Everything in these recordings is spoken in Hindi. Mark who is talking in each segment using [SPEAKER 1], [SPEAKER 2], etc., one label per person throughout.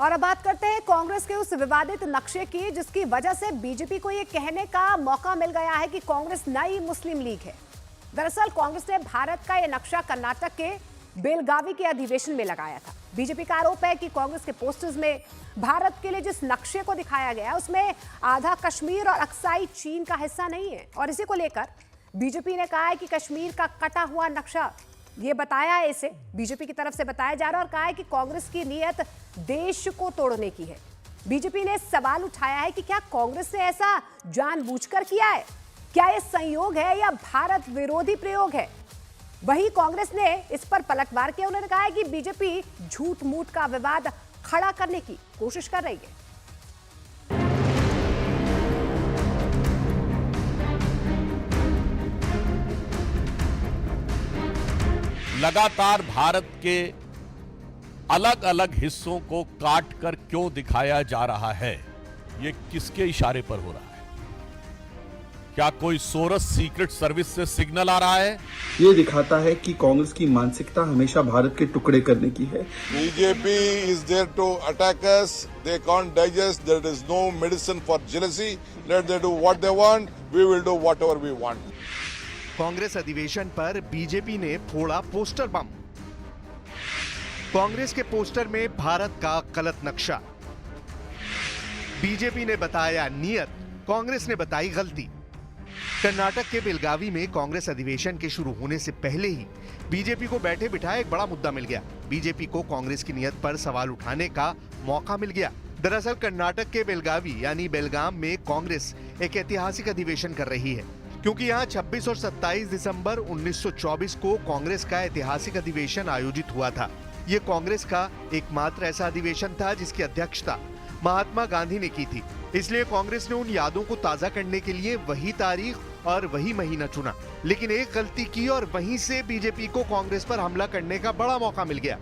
[SPEAKER 1] और अब बात करते हैं कांग्रेस के उस विवादित नक्शे की, जिसकी वजह से बीजेपी को यह कहने का मौका मिल गया है कि कांग्रेस नई मुस्लिम लीग है। दरअसल कांग्रेस ने भारत का यह नक्शा कर्नाटक के बेलगावी के अधिवेशन में लगाया था। बीजेपी का आरोप है कि कांग्रेस के पोस्टर्स में भारत के लिए जिस नक्शे को दिखाया गया है उसमें आधा कश्मीर और अक्साई चीन का हिस्सा नहीं है। और इसी को लेकर बीजेपी ने कहा है कि कश्मीर का कटा हुआ नक्शा ये बताया है, इसे बीजेपी की तरफ से बताया जा रहा है और कहा है कि कांग्रेस की नीयत देश को तोड़ने की है। बीजेपी ने सवाल उठाया है कि क्या कांग्रेस ने ऐसा जानबूझकर किया है? क्या यह संयोग है या भारत विरोधी प्रयोग है? वहीं कांग्रेस ने इस पर पलटवार किया। उन्होंने कहा है कि बीजेपी झूठ मूठ का विवाद खड़ा करने की कोशिश कर रही है।
[SPEAKER 2] लगातार भारत के अलग अलग हिस्सों को काट कर क्यों दिखाया जा रहा है? यह किसके इशारे पर हो रहा है? क्या कोई सोरस सीक्रेट सर्विस से सिग्नल आ रहा है?
[SPEAKER 3] ये दिखाता है कि कांग्रेस की मानसिकता हमेशा भारत के टुकड़े करने की है।
[SPEAKER 4] BJP is there to attack us. They can't digest. There is no medicine for jealousy. Let them do what they want. We will do whatever we want.
[SPEAKER 5] Congress अधिवेशन पर बीजेपी ने फोड़ा पोस्टर बम। कांग्रेस के पोस्टर में भारत का गलत नक्शा। बीजेपी ने बताया नियत, कांग्रेस ने बताई गलती। कर्नाटक के बेलगावी में कांग्रेस अधिवेशन के शुरू होने से पहले ही बीजेपी को बैठे बिठाए एक बड़ा मुद्दा मिल गया। बीजेपी को कांग्रेस की नियत पर सवाल उठाने का मौका मिल गया। दरअसल कर्नाटक के बेलगावी यानी बेलगाम में कांग्रेस एक ऐतिहासिक अधिवेशन कर रही है, क्योंकि यहाँ 26 और 27 दिसंबर 1924 को कांग्रेस का ऐतिहासिक अधिवेशन आयोजित हुआ था। ये कांग्रेस का एकमात्र ऐसा अधिवेशन था जिसकी अध्यक्षता महात्मा गांधी ने की थी। इसलिए कांग्रेस ने उन यादों को ताजा करने के लिए वही तारीख और वही महीना चुना। लेकिन एक गलती की और वहीं से बीजेपी को कांग्रेस पर हमला करने का बड़ा मौका मिल गया।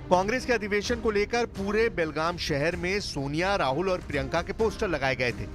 [SPEAKER 5] कांग्रेस के अधिवेशन को लेकर पूरे बेलगाम शहर में सोनिया, राहुल और प्रियंका के पोस्टर लगाए गए थे।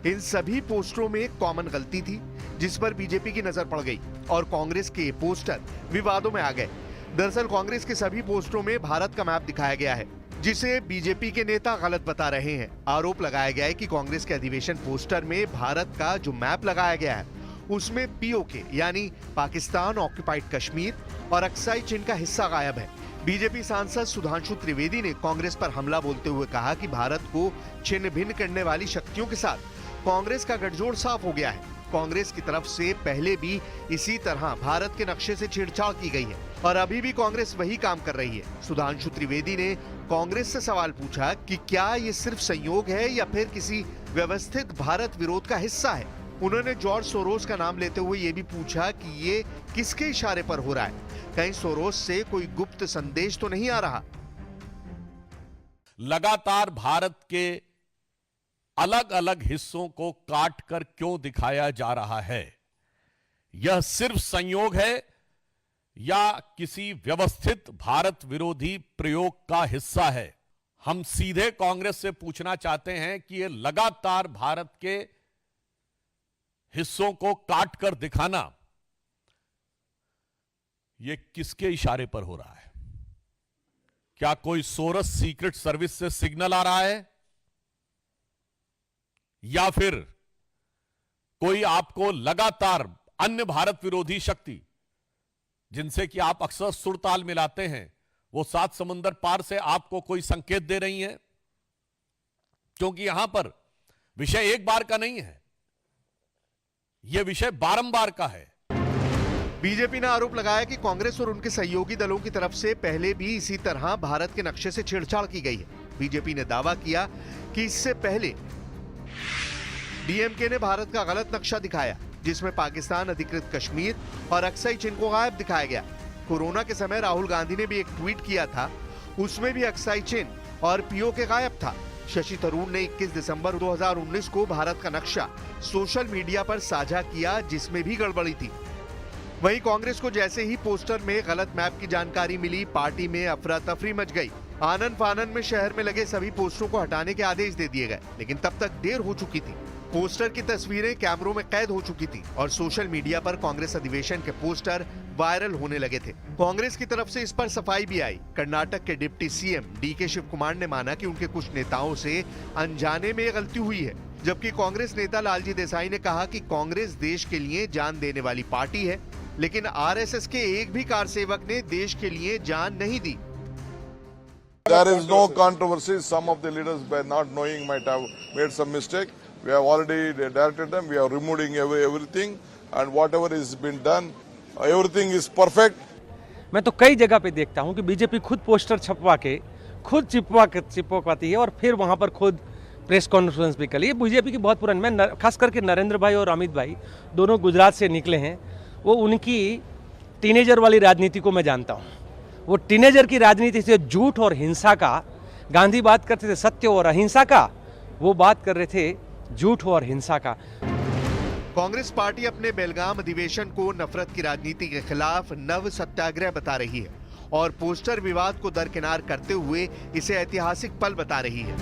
[SPEAKER 5] इन सभी पोस्टरों में एक कॉमन गलती थी जिस पर बीजेपी की नजर पड़ गई और कांग्रेस के पोस्टर विवादों में आ गए। दरअसल कांग्रेस के सभी पोस्टरों में भारत का मैप दिखाया गया है, जिसे बीजेपी के नेता गलत बता रहे हैं। आरोप लगाया गया है कि कांग्रेस के अधिवेशन पोस्टर में भारत का जो मैप लगाया गया है उसमें पीओके यानी पाकिस्तान ऑक्युपाइड कश्मीर और अक्साई चीन का हिस्सा गायब है। बीजेपी सांसद सुधांशु त्रिवेदी ने कांग्रेस पर हमला बोलते हुए कहा कि भारत को छिन्न भिन्न करने वाली शक्तियों के साथ कांग्रेस का गठजोड़ साफ हो गया है। कांग्रेस की तरफ से पहले भी इसी तरह भारत के नक्शे से छेड़छाड़ की गई है और अभी भी कांग्रेस वही काम कर रही है। सुधांशु त्रिवेदी ने कांग्रेस से सवाल पूछा कि क्या ये सिर्फ संयोग है या फिर किसी व्यवस्थित भारत विरोध का हिस्सा है। उन्होंने जॉर्ज सोरोस का नाम लेते हुए ये भी पूछा कि ये किसके इशारे पर हो रहा है, कहीं सोरोस से कोई गुप्त संदेश तो नहीं आ रहा।
[SPEAKER 2] लगातार भारत के अलग अलग हिस्सों को काट कर क्यों दिखाया जा रहा है? यह सिर्फ संयोग है या किसी व्यवस्थित भारत विरोधी प्रयोग का हिस्सा है? हम सीधे कांग्रेस से पूछना चाहते हैं कि यह लगातार भारत के हिस्सों को काट कर दिखाना यह किसके इशारे पर हो रहा है? क्या कोई सोरस सीक्रेट सर्विस से सिग्नल आ रहा है या फिर कोई आपको लगातार अन्य भारत विरोधी शक्ति जिनसे कि आप अक्सर सुरताल मिलाते हैं, वो 7 समुंदर पार से आपको कोई संकेत दे रही हैं? क्योंकि यहां पर विषय एक बार का नहीं है, यह विषय बारंबार का है।
[SPEAKER 5] बीजेपी ने आरोप लगाया कि कांग्रेस और उनके सहयोगी दलों की तरफ से पहले भी इसी तरह भारत के नक्शे से छेड़छाड़ की गई है। बीजेपी ने दावा किया कि इससे पहले डीएमके ने भारत का गलत नक्शा दिखाया, जिसमें पाकिस्तान अधिकृत कश्मीर और अक्साई चीन को गायब दिखाया गया। कोरोना के समय राहुल गांधी ने भी एक ट्वीट किया था, उसमें भी अक्साई चीन और पीओके गायब था। शशि थरूर ने 21 दिसंबर 2019 को भारत का नक्शा सोशल मीडिया पर साझा किया, जिसमें भी गड़बड़ी थी। वहीं कांग्रेस को जैसे ही पोस्टर में गलत मैप की जानकारी मिली, पार्टी में अफरा तफरी मच गई। आनन फानन में शहर में लगे सभी पोस्टरों को हटाने के आदेश दे दिए गए, लेकिन तब तक देर हो चुकी थी। पोस्टर की तस्वीरें कैमरों में कैद हो चुकी थी और सोशल मीडिया पर कांग्रेस अधिवेशन के पोस्टर वायरल होने लगे थे। कांग्रेस की तरफ से इस पर सफाई भी आई। कर्नाटक के deputy CM DK Shivakumar ने माना कि उनके कुछ नेताओं से अनजाने में गलती हुई है, जबकि कांग्रेस नेता लालजी देसाई ने कहा कि कांग्रेस देश के लिए जान देने वाली पार्टी है, लेकिन आरएसएस के एक भी कारसेवक ने देश के लिए जान नहीं दी।
[SPEAKER 4] There is no controversy. Some of the leaders, by not knowing, might have made some mistake. We have already directed them. We are removing everything, and whatever is been done, everything is perfect.
[SPEAKER 6] मैं तो कई जगह पे देखता हूँ कि बीजेपी खुद पोस्टर छपवा के खुद चिपकवाती है और फिर वहाँ पर खुद प्रेस कॉन्फ्रेंस भी कर ली। बीजेपी की बहुत पुरानी, मैं खास करके नरेंद्र भाई और अमित भाई दोनों गुजरात से निकले हैं, वो उनकी टीनेजर वाली राजनीति को मैं जानता हूँ। वो टीनेजर की राजनीति से झूठ और हिंसा का, गांधी बात करते थे सत्य और अहिंसा का, वो बात कर रहे थे झूठ और हिंसा का।
[SPEAKER 5] कांग्रेस पार्टी अपने बेलगाम अधिवेशन को नफरत की राजनीति के खिलाफ नव सत्याग्रह बता रही है और पोस्टर विवाद को दरकिनार करते हुए इसे ऐतिहासिक पल बता रही है।